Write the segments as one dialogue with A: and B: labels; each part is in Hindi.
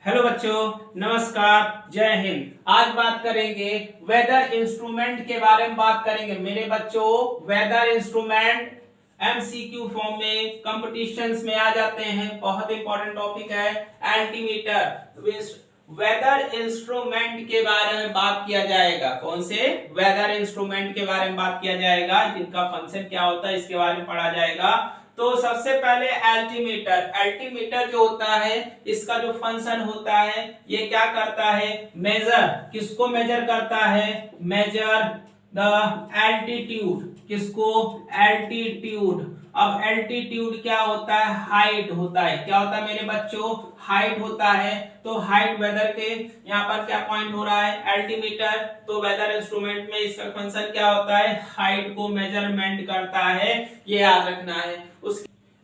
A: हेलो बच्चों, नमस्कार, जय हिंद। आज बात करेंगे वेदर इंस्ट्रूमेंट के बारे में बात करेंगे। मेरे बच्चों, वेदर इंस्ट्रूमेंट एमसीक्यू फॉर्म में कंपटीशंस में आ जाते हैं। बहुत इंपॉर्टेंट टॉपिक है एल्टीमीटर। वेदर इंस्ट्रूमेंट के बारे में बात किया जाएगा। कौन से वेदर इंस्ट्रूमेंट के बारे में बात किया जाएगा, जिनका फंक्शन क्या होता है इसके बारे में पढ़ा जाएगा। तो सबसे पहले एल्टीमीटर। एल्टीमीटर जो होता है, इसका जो फंक्शन होता है, ये क्या करता है, मेजर। किसको मेजर करता है, मेजर द एल्टीट्यूड। किसको, एल्टीट्यूड। अब एल्टीट्यूड क्या होता है, हाइट होता है। क्या होता है मेरे बच्चों, हाइट होता है। तो हाइट वेदर के यहाँ पर क्या पॉइंट हो रहा है, एल्टीमीटर। तो वेदर इंस्ट्रूमेंट में इसका फंक्शन क्या होता है, हाइट को मेजरमेंट करता है, ये याद रखना है।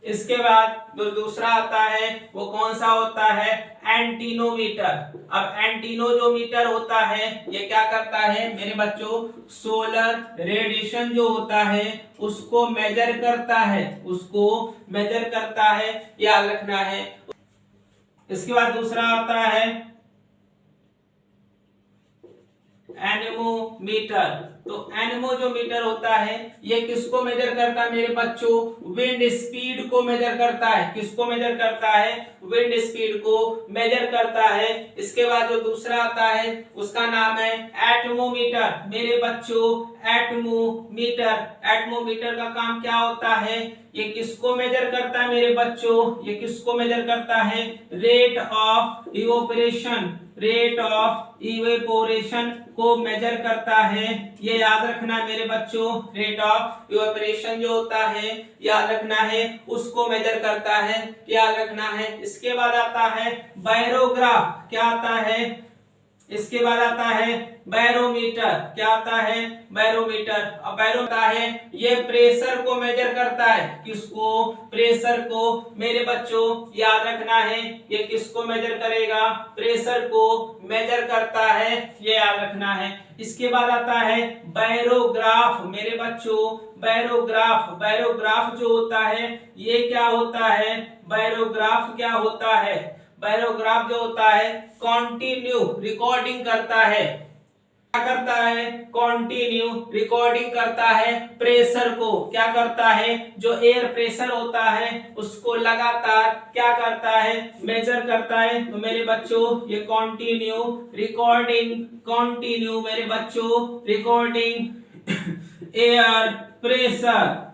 A: इसके बाद जो दूसरा आता है वो कौन सा होता है, एंटीनोमीटर। अब एंटीनो जो मीटर होता है, ये क्या करता है मेरे बच्चों, सोलर रेडिएशन जो होता है उसको मेजर करता है, उसको मेजर करता है, याद रखना है। इसके बाद दूसरा आता है एनेमोमीटर। तो एनेमो जो मीटर होता है, ये किसको मेजर करता है मेरे बच्चों, विंड स्पीड को मेजर करता है। किसको मेजर करता है, विंड स्पीड को मेजर करता है। इसके बाद जो दूसरा आता है उसका नाम है एटमोमीटर। मेरे बच्चों, एटमोमीटर। एटमोमीटर का काम क्या होता है, ये किसको मेजर करता है मेरे बच्चों, ये किसको मेजर करता है, rate of evaporation. Rate of evaporation को मेजर करता है, ये याद रखना है मेरे बच्चों। रेट ऑफ इवेपोरेशन जो होता है, याद रखना है, उसको मेजर करता है, याद रखना है। इसके बाद आता है बायरोग्राफ। क्या आता है, इसके बाद आता है बैरोमीटर। क्या आता है, बैरोमीटर। अब बैरोमीटर है, ये प्रेशर को मेजर करता है। किसको, प्रेशर को। मेरे बच्चों याद रखना है, ये किसको मेजर करेगा, प्रेशर को मेजर करता है, ये याद रखना है। इसके बाद आता है बैरोग्राफ। मेरे बच्चों, बैरोग्राफ। बैरोग्राफ जो होता है, ये क्या होता है, बैरोग्राफ क्या होता है, बैरोग्राफ जो होता है कॉन्टिन्यू रिकॉर्डिंग करता है। क्या करता है, कॉन्टिन्यू रिकॉर्डिंग करता है प्रेशर को। क्या करता है, जो एयर प्रेशर होता है उसको लगातार क्या करता है, मेजर करता है। तो मेरे बच्चों, ये कॉन्टिन्यू रिकॉर्डिंग, कॉन्टिन्यू मेरे बच्चों रिकॉर्डिंग एयर प्रेशर।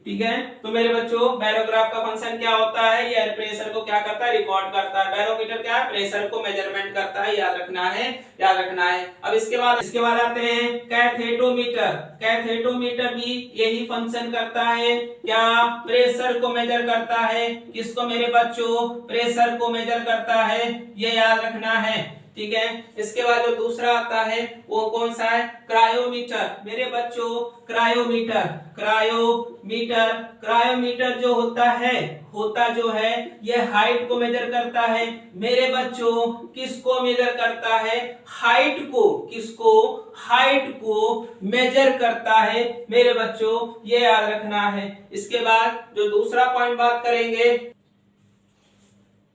A: ठीक है। तो मेरे बच्चों, बैरोग्राफ का फंक्शन क्या होता है, ये एयर प्रेशर को क्या करता है, रिकॉर्ड करता है। बैरोमीटर क्या है, प्रेशर को मेजरमेंट करता है, याद रखना है, याद रखना है। अब इसके बाद आते हैं कैथेटोमीटर। कैथेटोमीटर भी यही फंक्शन करता है, क्या, प्रेशर को मेजर करता है। किसको मेरे बच्चों, प्रेशर को मेजर करता है, ये याद रखना है। ठीक है। इसके बाद जो दूसरा आता है वो कौन सा है, क्रायोमीटर। मेरे बच्चों, क्रायोमीटर। क्रायोमीटर, क्रायोमीटर जो होता जो है, ये हाइट को मेजर करता है। मेरे बच्चों, किसको मेजर करता है, हाइट को। किसको, हाइट को मेजर करता है मेरे बच्चों, ये याद रखना है। इसके बाद जो दूसरा पॉइंट बात करेंगे,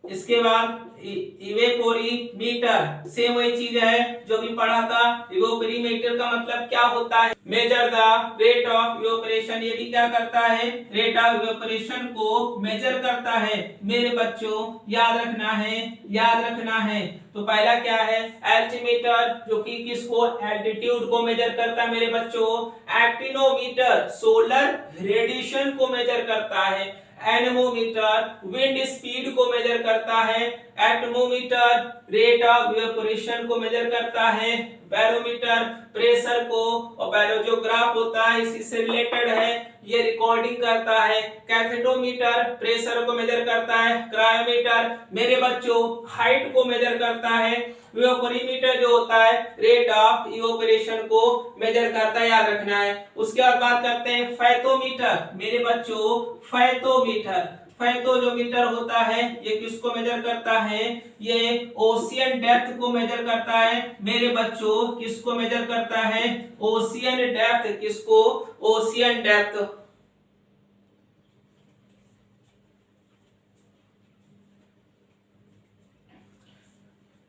A: इसके बाद इवेपोरीमीटर। सेम वही चीज है जो भी पढ़ा था। इवेपोरीमीटर का मतलब क्या होता है, measure the rate of evaporation. ये भी क्या करता है, रेट ऑफ इवेपोरेशन को मेजर करता है मेरे बच्चों, याद रखना है, याद रखना है। तो पहला क्या है, एल्टीमीटर, जो कि किसको, एल्टीट्यूड को मेजर करता है मेरे बच्चों। एक्टिनोमीटर, सोलर रेडिएशन को मेजर करता है। एनेमोमीटर, विंड स्पीड को मेजर करता है। एटमोमीटर, रेट ऑफ इवेपोरेशन को मेजर करता है। बैरोमीटर, प्रेशर को। और बैरोजोग्राफ होता है, इसी से रिलेटेड है, ये रिकॉर्डिंग करता है। कैथेटोमीटर प्रेशर को मेजर करता है। क्रायोमीटर मेरे बच्चों हाइट को मेजर करता है। इवेपोरीमीटर जो होता है रेट ऑफ इवेपोरेशन को मेजर करता है, याद रखना है। उसके बाद बात करते हैं फैथोमीटर। मेरे बच्चों, फैथोमीटर, फैथो जो मीटर होता है, ये किसको मेजर करता है, ये ओशियन डेप्थ को मेजर करता है मेरे बच्चों। किसको मेजर करता है, ओशियन डेप्थ। किसको, ओशियन डेप्थ।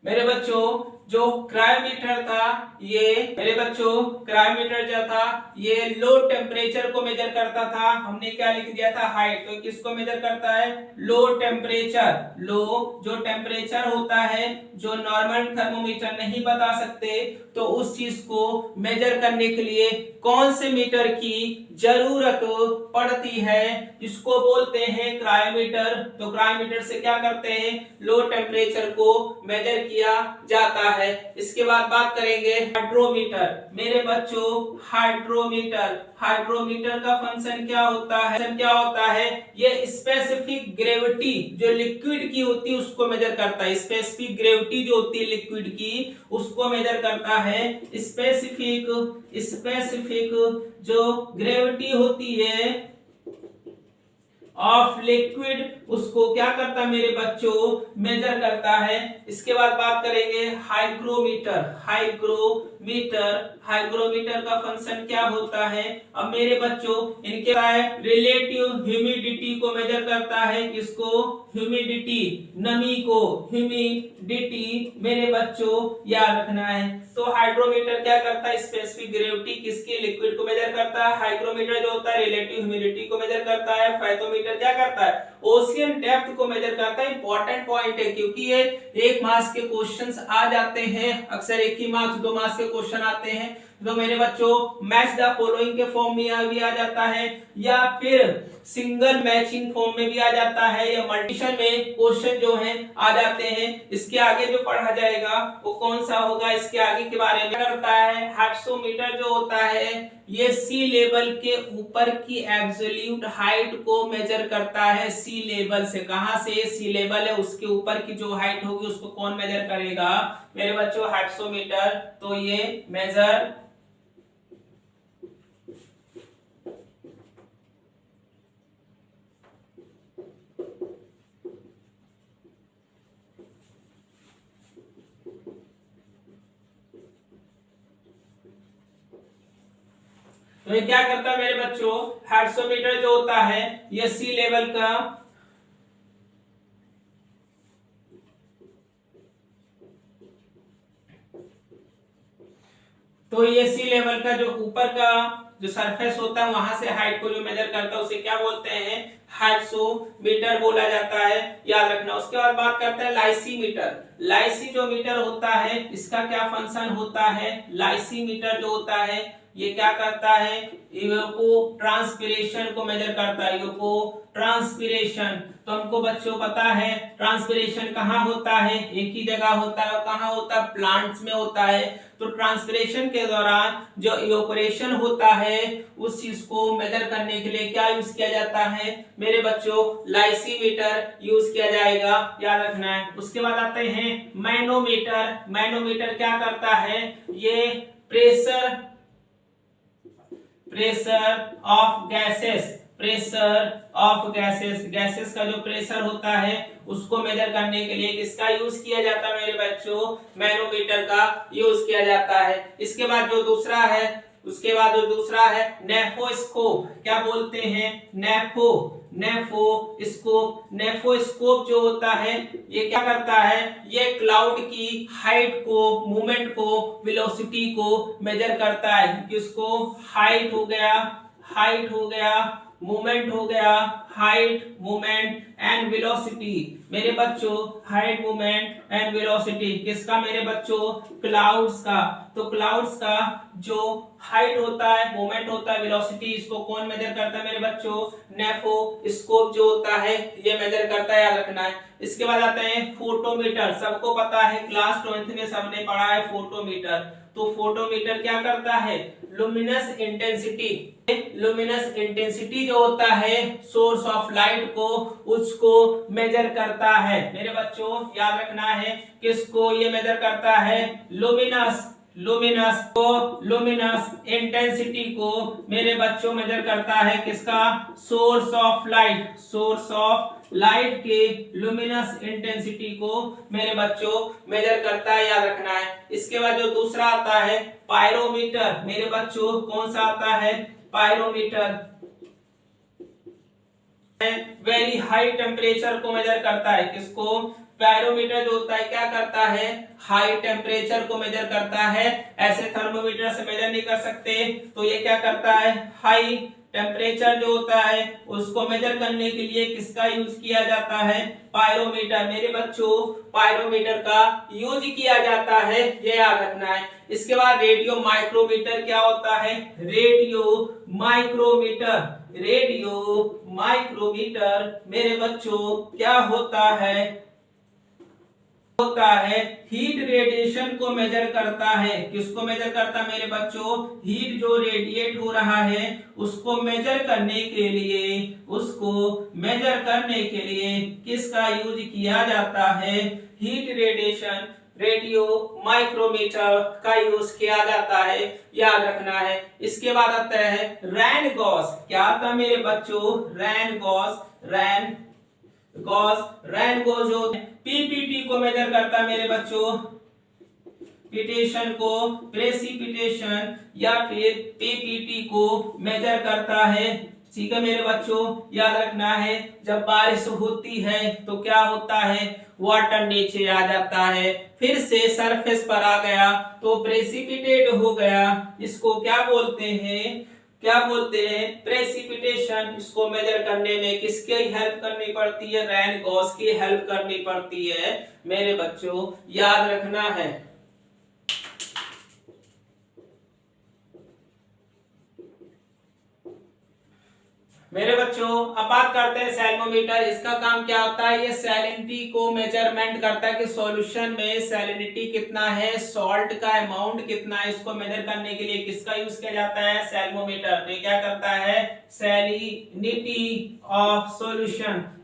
A: मेरे बच्चों जो क्रायोमीटर था ये मेरे बच्चों क्रायोमीटर जो था ये लो टेम्परेचर को मेजर करता था। हमने क्या लिख दिया था हाइट, तो किसको मेजर करता है लो टेम्परेचर। लो जो टेम्परेचर होता है जो नॉर्मल थर्मोमीटर नहीं बता सकते, तो उस चीज को मेजर करने के लिए कौन से मीटर की जरूरत पड़ती है, इसको बोलते हैं क्रायोमीटर। तो क्रायोमीटर से क्या करते हैं लो टेम्परेचर को मेजर किया जाता है। इसके बाद बात करेंगे हाइड्रोमीटर। मेरे बच्चों हाइड्रोमीटर, हाइड्रोमीटर का फंक्शन क्या होता है ये स्पेसिफिक ग्रेविटी जो लिक्विड की होती है उसको मेजर करता है। स्पेसिफिक ग्रेविटी जो होती है लिक्विड की उसको मेजर करता है। स्पेसिफिक जो ग्रेविटी होती है ऑफ लिक्विड उसको क्या करता है मेरे बच्चों मेजर करता है। इसके बाद बात करेंगे हाइग्रोमीटर। हाइग्रोमीटर का फंक्शन क्या होता है। अब मेरे बच्चों इनके रिलेटिव ह्यूमिडिटी को मेजर करता है। किसको ह्यूमिडिटी, नमी को ह्यूमिडिटी मेरे बच्चों याद रखना है। तो हाइड्रोमीटर क्या करता है स्पेसिफिक ग्रेविटी किसकी लिक्विड को मेजर करता है। हाइग्रोमीटर जो होता है रिलेटिव ह्यूमिडिटी को मेजर करता है। फाइथोमीटर क्या करता है ओशियन डेप्थ को मेजर करता है। इंपॉर्टेंट पॉइंट है क्योंकि ये 1 मार्क्स के क्वेश्चंस आ जाते हैं, अक्सर 1 ही मार्क्स 2 मार्क्स के क्वेश्चन आते हैं। तो मेरे बच्चों मैच द फॉलोइंग के फॉर्म में भी आ जाता है या फिर सिंगल मैचिंग फॉर्म में भी आ जाता है या मल्टीपल में क्वेश्चन जो है आ जाते हैं। इसके आगे जो पढ़ा जाएगा वो कौन सा होगा, इसके आगे के बारे में करता है। हाइग्रोमीटर जो होता है ये सी लेवल के ऊपर की एब्सोल्यूट हाइट को मेजर करता है। सी लेवल से, कहां से सी लेवल है उसके ऊपर की जो हाइट होगी उसको कौन मेजर करेगा मेरे बच्चों हाइग्रोमीटर। तो ये मेजर तो ये क्या करता है मेरे बच्चों हाइग्रोमीटर जो होता है ये सी लेवल का तो ये सी लेवल का जो ऊपर का जो सरफेस होता है वहां से हाइट को जो मेजर करता है उसे क्या बोलते हैं हाइग्रोमीटर बोला जाता है, याद रखना। उसके बाद बात करते हैं लाइसीमीटर। लाइसी जो मीटर होता है इसका क्या फंक्शन होता है। लाइसीमीटर जो होता है ये क्या करता है इवेपो ट्रांसपिरेशन को मेजर करता है। इवेपो ट्रांसपिरेशन तो हमको बच्चों पता है ट्रांसपिरेशन कहाँ होता है एक ही जगह होता है। कहाँ होता है प्लांट्स में होता है। तो ट्रांसपिरेशन के दौरान जो इवेपोरेशन होता है उस चीज को मेजर करने के लिए क्या यूज किया जाता है मेरे बच्चों लाइसीमीटर यूज किया जाएगा, याद रखना है। उसके बाद आते हैं मैनोमीटर। मैनोमीटर क्या करता है ये प्रेशर ऑफ गैसेस का जो प्रेशर होता है उसको मेजर करने के लिए किसका यूज किया जाता है मेरे बच्चों मैनोमीटर का यूज किया जाता है। इसके बाद जो दूसरा है नेफोस्कोप। क्या बोलते हैं नेफोस्कोप जो होता है ये क्या करता है ये क्लाउड की हाइट को मूवमेंट को वेलोसिटी को मेजर करता है। किसको हाइट हो गया मूवमेंट हो गया हाइट मूवमेंट एंड वेलोसिटी मेरे बच्चों हाइट मूवमेंट एंड वेलोसिटी किसका मेरे बच्चों क्लाउड्स का। तो क्लाउड्स का जो हाइट होता है मूवमेंट होता है वेलोसिटी इसको कौन मेजर करता है मेरे बच्चों नेफोस्कोप जो होता है ये मेजर करता है, याद रखना है। इसके बाद आते हैं फोटोमीटर। सबको पता है क्लास 12th में सबने पढ़ा है फोटोमीटर। तो फोटोमीटर क्या करता है लुमिनस इंटेंसिटी जो होता है सोर्स ऑफ लाइट को उसको मेजर करता है मेरे बच्चों, याद रखना है। किसको ये मेजर करता है लुमिनस इंटेंसिटी को मेरे बच्चों मेजर करता है किसका सोर्स ऑफ लाइट के लुमिनस इंटेंसिटी को मेरे बच्चों मेजर करता है, याद रखना है। इसके बाद जो दूसरा आता है पायरोमीटर मेरे बच्चों कौन सा आता है पायरोमीटर वेरी हाई टेम्परेचर को मेजर करता है। किसको पायरोमीटर जो होता है क्या करता है, हाई टेम्परेचर को मेजर करता है। ऐसे थर्मोमीटर से मेजर नहीं कर सकते, तो ये क्या करता है, हाई टेम्परेचर जो होता है उसको मेजर करने के लिए किसका यूज किया जाता है, पायरोमीटर। मेरे बच्चों पायरोमीटर का यूज किया जाता है, ये याद रखना है। इसके बाद रेडियो माइक्रोमीटर क्या होता है, रेडियो माइक्रोमीटर। रेडियो माइक्रोमीटर मेरे बच्चों क्या होता है हीट रेडिएशन को मेजर करता है। किसको मेजर करता है मेरे बच्चों, हीट जो रेडिएट हो रहा है उसको मेजर करने के लिए किसका यूज किया जाता है, हीट रेडिएशन रेडियो माइक्रोमीटर का यूज किया जाता है, याद रखना है। इसके बाद आता है रैन गॉस। क्या आता मेरे बच्चों, रैन गॉस जो पीपीटी को मेजर करता है मेरे बच्चों, प्रेसिपिटेशन या फिर पीपीटी को मेजर करता है। ठीक है मेरे बच्चों, याद रखना है। जब बारिश होती है तो क्या होता है, वाटर नीचे आ जाता है, फिर से सरफेस पर आ गया तो प्रेसिपिटेट हो गया। इसको क्या बोलते हैं, प्रेसिपिटेशन। इसको मेजर करने में किसकी हेल्प करनी पड़ती है, रैन गॉस की हेल्प करनी पड़ती है मेरे बच्चों, याद रखना है। मेरे बच्चों अब बात करते हैं सैल्मोमीटर। इसका काम क्या होता है, ये सैलिनिटी को मेजरमेंट करता है कि सॉल्यूशन में सैलिनिटी कितना है, सॉल्ट का अमाउंट कितना है। इसको मेजर करने के लिए किसका यूज किया जाता है, सैल्मोमीटर। तो क्या करता है, सैलिनिटी ऑफ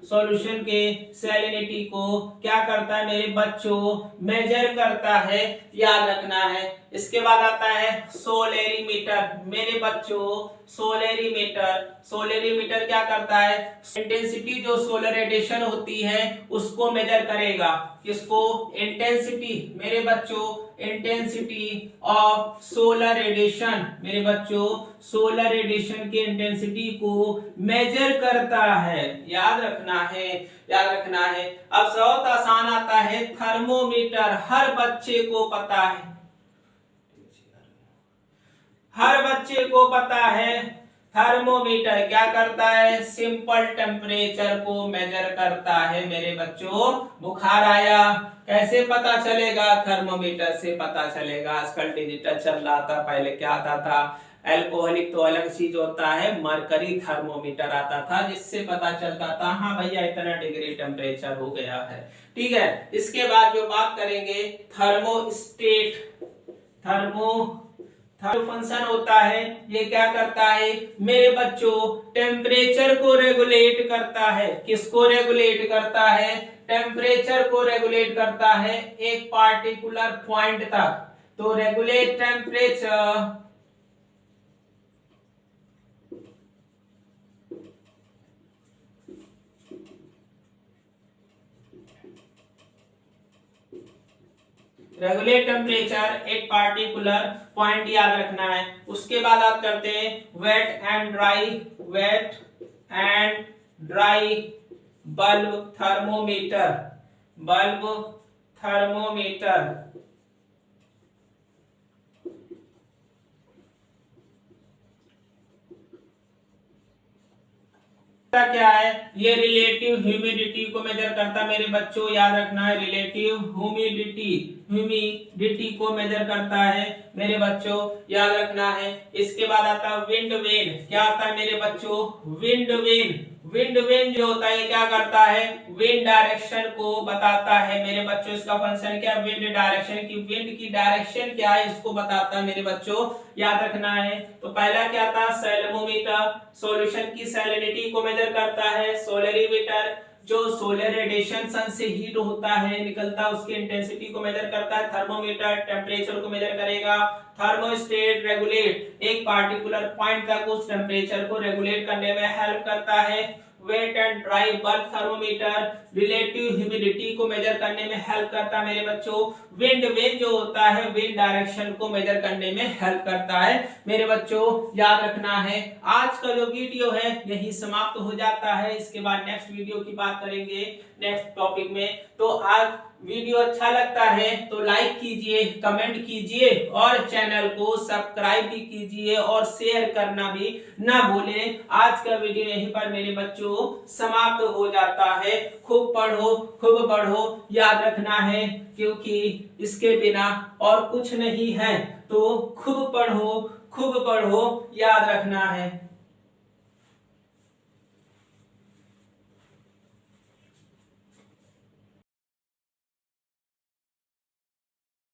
A: सॉल्यूशन के सैलिनिटी को क्या करता है मेरे बच्चों, मेजर करता है, याद रखना है। इसके बाद आता है सोलेरीमीटर। मेरे बच्चों सोलेरीमीटर क्या करता है, इंटेंसिटी जो सोलर रेडिएशन होती है उसको मेजर करेगा। किसको, इंटेंसिटी। मेरे बच्चों इंटेंसिटी ऑफ सोलर रेडिएशन, मेरे बच्चों सोलर रेडिएशन की इंटेंसिटी को मेजर करता है, याद रखना है। अब बहुत आसान आता है थर्मोमीटर। हर बच्चे को पता है थर्मोमीटर क्या करता है, सिंपल टेम्परेचर को मेजर करता है। मेरे बच्चों बुखार आया, कैसे पता चलेगा, थर्मोमीटर से पता चलेगा। आजकल डिजिटल चल रहा था, पहले क्या आता था, एल्कोहलिक तो अलग चीज होता है, मरकरी थर्मोमीटर आता था जिससे पता चलता था हाँ भैया इतना डिग्री टेम्परेचर हो गया है। ठीक है, इसके बाद जो बात करेंगे थर्मोस्टेट। फंक्शन होता है, ये क्या करता है मेरे बच्चों, टेम्परेचर को रेगुलेट करता है। किसको रेगुलेट करता है, टेम्परेचर को रेगुलेट करता है एक पार्टिकुलर पॉइंट तक। तो रेगुलेट टेम्परेचर एक पार्टिकुलर पॉइंट, याद रखना है। उसके बाद आप करते हैं wet and dry bulb thermometer. क्या है, ये रिलेटिव ह्यूमिडिटी को मेजर करता है मेरे बच्चों, याद रखना है। रिलेटिव ह्यूमिडिटी को मेजर करता है मेरे बच्चों, याद रखना है। इसके बाद आता है विंड वेन। क्या आता है मेरे बच्चों, विंड वेन जो होता है क्या करता है, विंड डायरेक्शन को बताता है मेरे बच्चों। इसका फंक्शन क्या है, विंड डायरेक्शन की, विंड की डायरेक्शन क्या है इसको बताता है मेरे बच्चों, याद रखना है। तो पहला क्या था, सैल्मोमीटर सॉल्यूशन की सैलिनिटी को मेजर करता है। सोलरीमीटर जो सोलर रेडिएशन सन से हीट होता है निकलता है उसकी इंटेंसिटी को मेजर करता है। थर्मोमीटर टेम्परेचर को मेजर करेगा। थर्मोस्टेट रेगुलेट एक पार्टिकुलर पॉइंट तक उस टेम्परेचर को रेगुलेट करने में हेल्प करता है। Wet and dry bulb thermometer relative humidity को मेजर करने में हेल्प करता है मेरे बच्चों। विंड वेन जो होता है विंड डायरेक्शन को मेजर करने में हेल्प करता है मेरे बच्चों, याद रखना है। आज का जो वीडियो है यही समाप्त हो जाता है, इसके बाद नेक्स्ट वीडियो की बात करेंगे नेक्स्ट टॉपिक में। तो आज वीडियो अच्छा लगता है तो लाइक कीजिए, कमेंट कीजिए और चैनल को सब्सक्राइब भी कीजिए और शेयर करना भी ना भूलें। आज का वीडियो यहीं पर मेरे बच्चों समाप्त हो जाता है। खूब पढ़ो, खूब पढ़ो, याद रखना है, क्योंकि इसके बिना और कुछ नहीं है। तो खूब पढ़ो, खूब पढ़ो, याद रखना है।